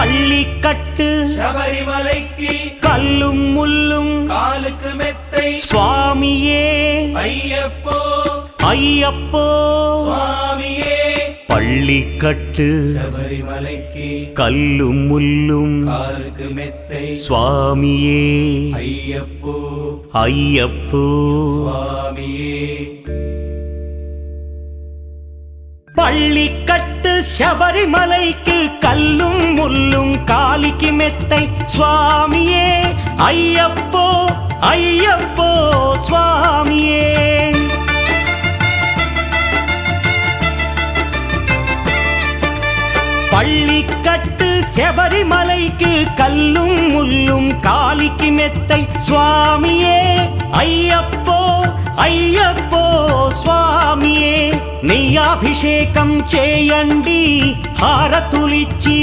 பள்ளிக்கட்டு சபரிமலைக்கு கல்லும் முள்ளும் காலுக்கு மெத்தை சுவாமியே ஐயப்போ ஐயப்போ சுவாமியே பள்ளிக்கட்டு சபரிமலைக்கு கல்லும் முள்ளும் காலுக்கு மெத்தை சுவாமியே ஐயப்போ ஐயப்போ சுவாமியே பள்ளிக்கட்டு சபரிமலைக்கு கல்லும் முள்ளும் காலிக்கு மெத்தை சுவாமியே ஐயப்போ ஐயப்போ சுவாமியே பள்ளிக்கட்டு சபரிமலைக்கு கல்லும் முள்ளும் காலிக்கு மெத்தை சுவாமியே ஐயப்போ ஐயப்போ స్వామియే నీ అభిషేకం చేయండి హారతులిచ్చి